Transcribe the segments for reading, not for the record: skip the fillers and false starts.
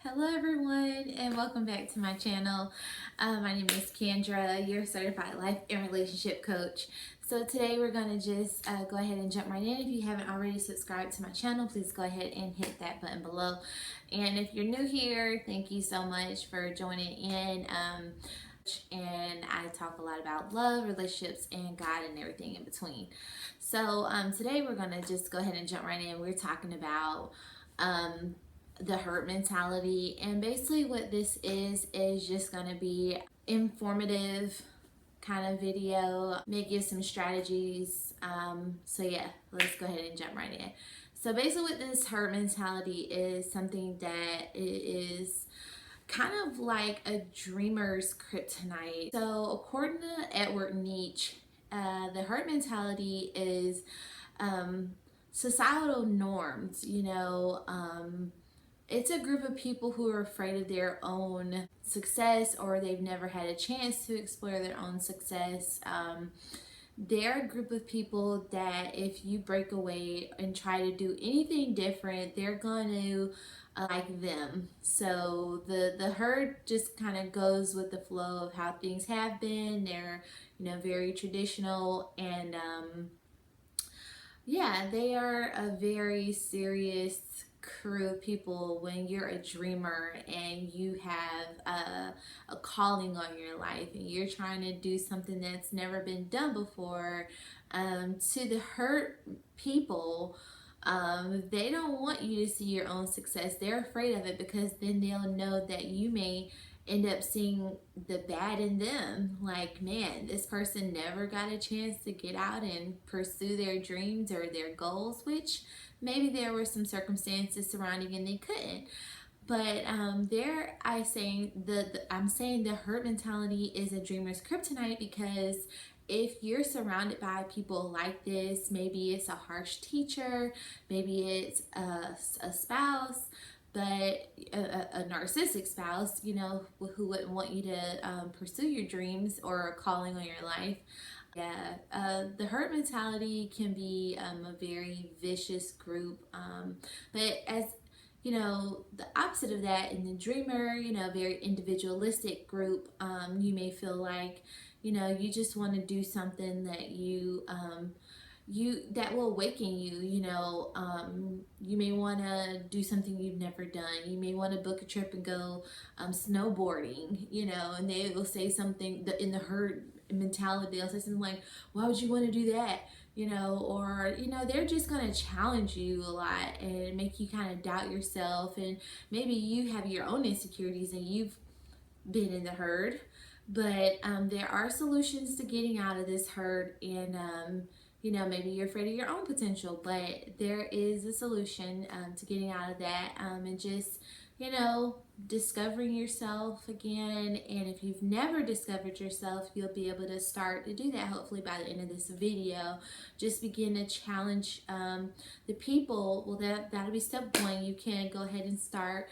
Hello everyone and welcome back to my channel. My name is Kendra, your certified life and relationship coach. So today we're going to just go ahead and jump right in. If you haven't already subscribed to my channel, please go ahead and hit that button below. And if you're new here, thank you so much for joining in. And I talk a lot about love, relationships, and God and everything in between. So today we're going to just go ahead and jump right in. We're talking about the hurt mentality, and basically what this is just going to be informative kind of video, may give some strategies. So yeah, let's go ahead and jump right in. So basically what this hurt mentality is something that is kind of like a dreamer's kryptonite. So according to Fredrick Nietzsche, the hurt mentality is societal norms, it's a group of people who are afraid of their own success, or they've never had a chance to explore their own success. They're a group of people that if you break away and try to do anything different, they're going to like them. So the herd just kind of goes with the flow of how things have been. They're very traditional, and yeah, they are a very serious crew of people when you're a dreamer and you have a calling on your life and you're trying to do something that's never been done before. To the hurt people, they don't want you to see your own success. They're afraid of it because then they'll know that you may end up seeing the bad in them. Like, man, this person never got a chance to get out and pursue their dreams or their goals, which maybe there were some circumstances surrounding and they couldn't. But I'm saying the hurt mentality is a dreamer's kryptonite, because if you're surrounded by people like this, maybe it's a harsh teacher, maybe it's a spouse, but a narcissistic spouse, who wouldn't want you to pursue your dreams or a calling on your life. Yeah, the hurt mentality can be a very vicious group, but as the opposite of that, in the dreamer, very individualistic group, you may feel like, you just want to do something that that will awaken you. You may want to do something you've never done. You may want to book a trip and go snowboarding, and they will say something in the herd mentality. They'll say something like, why would you want to do that? Or they're just going to challenge you a lot and make you kind of doubt yourself, and maybe you have your own insecurities and you've been in the herd. But there are solutions to getting out of this herd, and maybe you're afraid of your own potential, but there is a solution to getting out of that, and just, discovering yourself again. And if you've never discovered yourself, you'll be able to start to do that hopefully by the end of this video. Just begin to challenge the people. Well, that'll be step one. You can go ahead and start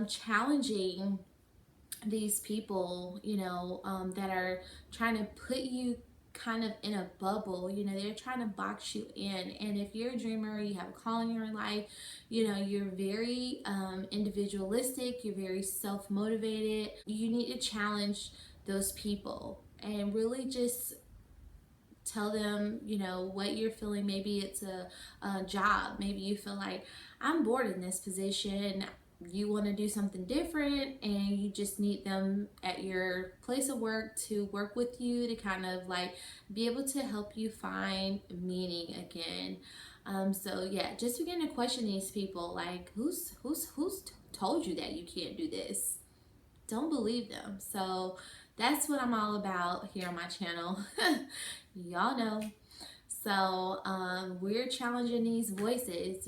challenging these people, that are trying to put you kind of in a bubble. They're trying to box you in. And if you're a dreamer, you have a calling in your life, you're very individualistic, you're very self-motivated, you need to challenge those people and really just tell them, what you're feeling. Maybe it's a job. Maybe you feel like, I'm bored in this position. You want to do something different, and you just need them at your place of work to work with you to kind of like be able to help you find meaning again. So yeah, just begin to question these people, like, who's told you that you can't do this? Don't believe them. So that's what I'm all about here on my channel. Y'all know. So we're challenging these voices,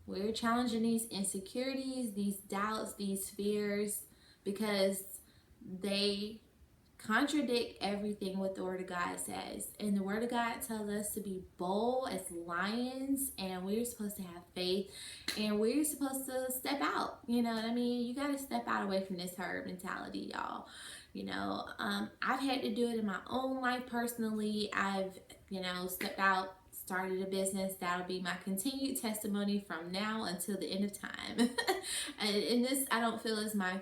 we're challenging these insecurities, these doubts, these fears, because they contradict everything what the Word of God says. And the Word of God tells us to be bold as lions, and we're supposed to have faith, and we're supposed to step out. You know what I mean? You got to step out away from this herd mentality, y'all. I've had to do it in my own life personally. I've, stepped out started a business. That'll be my continued testimony from now until the end of time. And this, I don't feel, is my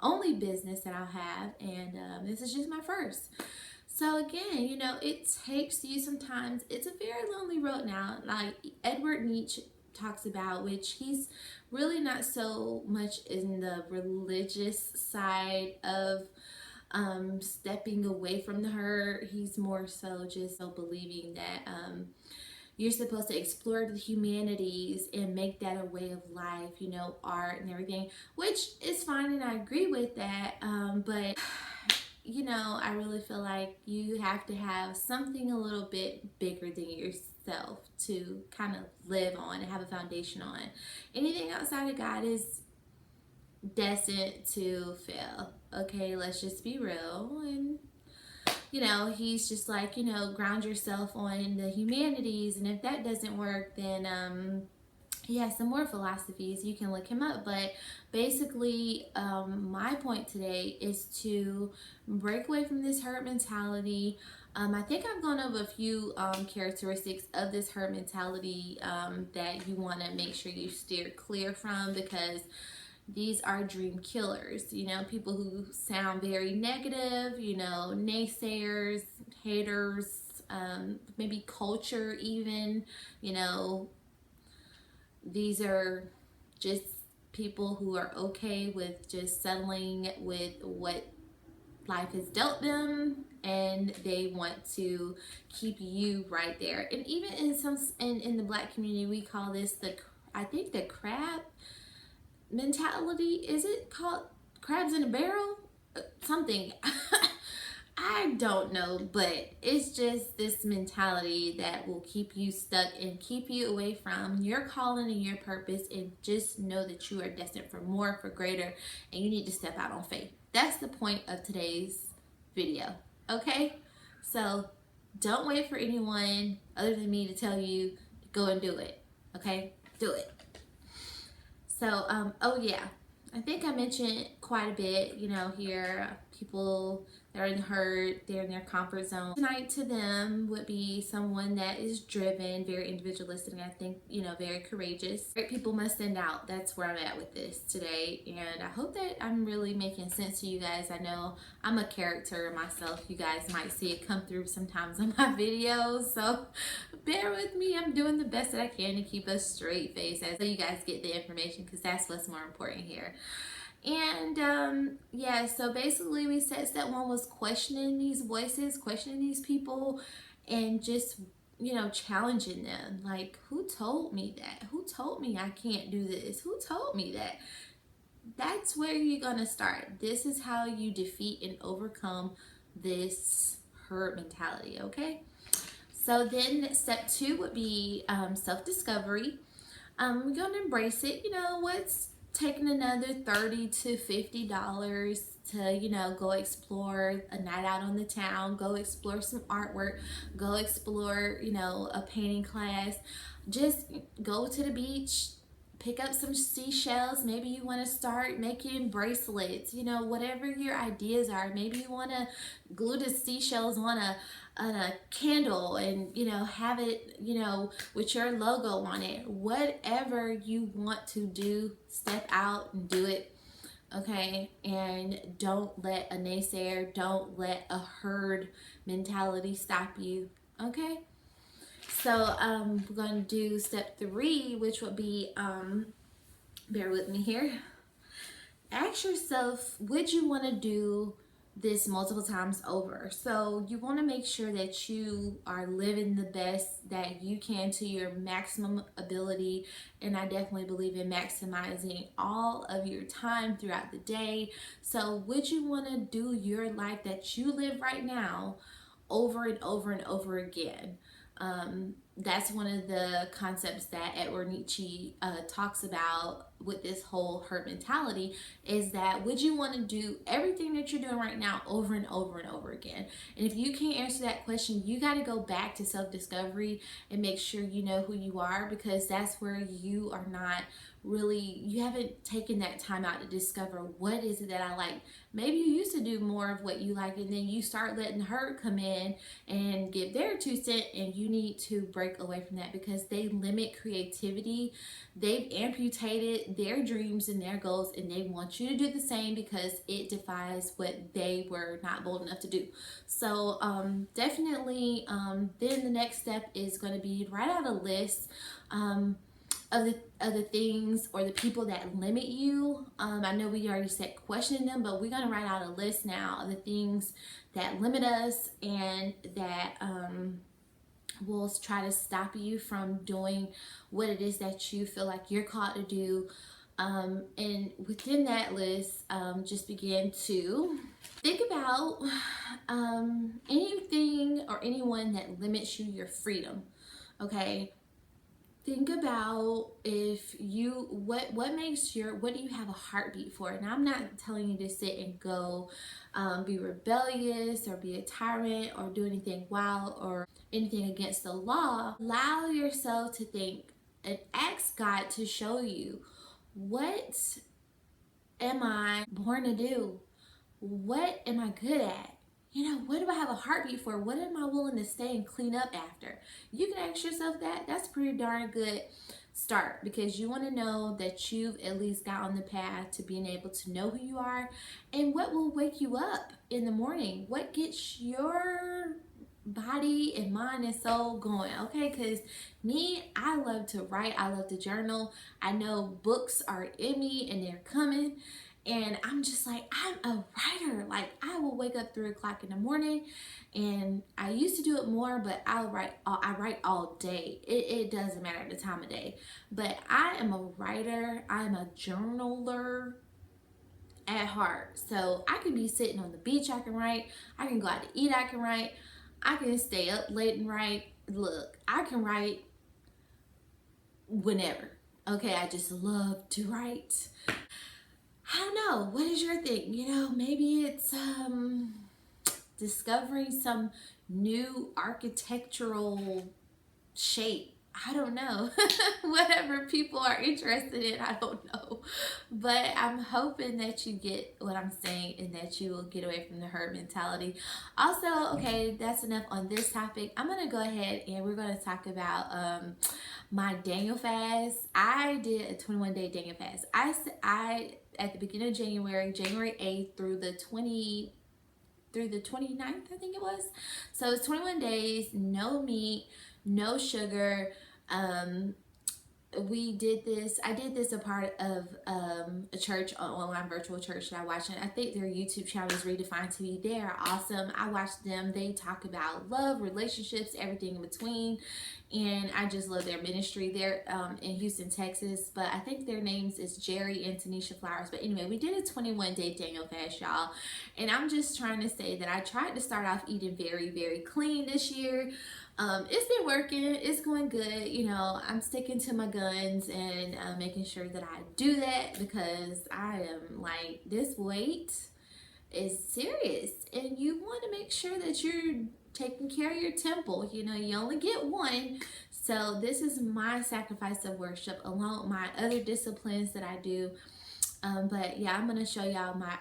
only business that I'll have, and this is just my first. So again, you know, it takes you sometimes, it's a very lonely road now, like Fredrick Nietzsche talks about, which he's really not so much in the religious side of stepping away from the herd. He's more so just believing that you're supposed to explore the humanities and make that a way of life, you know, art and everything, which is fine, and I agree with that, but you know, I really feel like you have to have something a little bit bigger than yourself to kind of live on and have a foundation on. Anything outside of God is destined to fail. Okay, let's just be real. And you know, he's just like, you know, ground yourself on the humanities, and if that doesn't work, then he has some more philosophies. You can look him up, but basically my point today is to break away from this herd mentality. I think I've gone over a few characteristics of this herd mentality that you want to make sure you steer clear from, because these are dream killers. You know, people who sound very negative, you know, naysayers, haters, maybe culture even, you know, these are just people who are okay with just settling with what life has dealt them, and they want to keep you right there. And even in the Black community, we call this I think the crab mentality. Is it called crabs in a barrel? Something. I don't know, but it's just this mentality that will keep you stuck and keep you away from your calling and your purpose, and just know that you are destined for more, for greater, and you need to step out on faith. That's the point of today's video, okay? So don't wait for anyone other than me to tell you to go and do it, okay? Do it. So, oh yeah, I think I mentioned quite a bit, you know, here, people that are in the herd, they're in their comfort zone. Tonight to them would be someone that is driven, very individualistic, and I think, you know, very courageous. Great people must stand out. That's where I'm at with this today, and I hope that I'm really making sense to you guys. I know I'm a character myself. You guys might see it come through sometimes in my videos, so bear with me. I'm doing the best that I can to keep a straight face so you guys get the information, because that's what's more important here. And yeah, so basically we said step one was questioning these voices, questioning these people, and just, you know, challenging them. Like, who told me that? Who told me I can't do this? Who told me that? That's where you're gonna start. This is how you defeat and overcome this herd mentality, okay? So then step two would be self-discovery. We're gonna embrace it. You know, what's taking another $30 to $50 to, you know, go explore a night out on the town, go explore some artwork, go explore, you know, a painting class. Just go to the beach, pick up some seashells. Maybe you want to start making bracelets, you know, whatever your ideas are. Maybe you want to glue the seashells on a candle and, you know, have it, you know, with your logo on it. Whatever you want to do, step out and do it, okay? And don't let a naysayer, don't let a herd mentality stop you, okay? So we're going to do step three, which would be, bear with me here. Ask yourself, would you want to do this multiple times over? So you want to make sure that you are living the best that you can to your maximum ability. And I definitely believe in maximizing all of your time throughout the day. So would you want to do your life that you live right now over and over and over again? That's one of the concepts that Fredrick Nietzsche talks about with this whole herd mentality, is that would you want to do everything that you're doing right now over and over and over again? And if you can't answer that question, you got to go back to self-discovery and make sure you know who you are, because that's where you are not you haven't taken that time out to discover what is it that I like. Maybe you used to do more of what you like, and then you start letting her come in and give their 2 cents, and you need to break away from that because they limit creativity. They've amputated their dreams and their goals, and they want you to do the same because it defies what they were not bold enough to do. So definitely then the next step is going to be write out a list of the things or the people that limit you. I know we already said questioning them, but we're gonna write out a list now of the things that limit us and that will try to stop you from doing what it is that you feel like you're called to do. And within that list, just begin to think about anything or anyone that limits you your freedom. Okay, think about if you what do you have a heartbeat for? And I'm not telling you to sit and go be rebellious or be a tyrant or do anything wild or anything against the law. Allow yourself to think and ask God to show you, what am I born to do? What am I good at? You know, what do I have a heartbeat for? What am I willing to stay and clean up after? You can ask yourself that. That's a pretty darn good start because you want to know that you've at least got on the path to being able to know who you are and what will wake you up in the morning. What gets your body and mind and soul going, okay? Because me, I love to write. I love to journal. I know books are in me and they're coming. And I'm just like, I'm a writer. Like, I will wake up 3 o'clock in the morning, and I used to do it more, but I write all day. It doesn't matter the time of day. But I am a writer. I'm a journaler at heart. So I can be sitting on the beach, I can write. I can go out to eat, I can write. I can stay up late and write. Look, I can write whenever. Okay, I just love to write. I don't know, what is your thing? You know, maybe it's discovering some new architectural shape. I don't know. Whatever people are interested in, I don't know. But I'm hoping that you get what I'm saying and that you will get away from the herd mentality. Also, okay, that's enough on this topic. I'm going to go ahead and we're going to talk about my Daniel fast. I did a 21-day Daniel fast. I at the beginning of January 8th through the 29th, I think it was. So it's 21 days, no meat, no sugar. We did this. I did this a part of a church, an online virtual church that I watched, and I think their YouTube channel is Redefined TV. They are awesome. I watched them. They talk about love, relationships, everything in between, and I just love their ministry. They're in Houston, Texas, but I think their names is Jerry and Tanisha Flowers. But anyway, we did a 21-day Daniel fast, y'all, and I'm just trying to say that I tried to start off eating very, very clean this year. It's been working. It's going good. You know, I'm sticking to my guns and making sure that I do that because I am like, this weight is serious and you want to make sure that you're taking care of your temple. You know, you only get one. So this is my sacrifice of worship along with my other disciplines that I do. But yeah, I'm going to show y'all my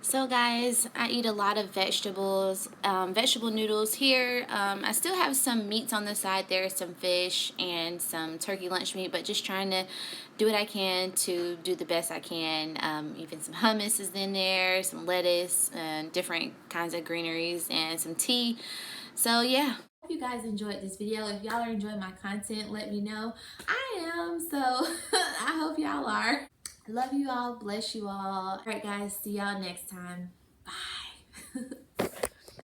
So guys, I eat a lot of vegetables, vegetable noodles here. I still have some meats on the side. There's some fish and some turkey lunch meat, but just trying to do what I can to do the best I can. Even some hummus is in there, some lettuce, and different kinds of greeneries, and some tea. So yeah. Hope you guys enjoyed this video. If y'all are enjoying my content, let me know. I am, so I hope y'all are. Love you all. Bless you all. All right, guys. See y'all next time. Bye.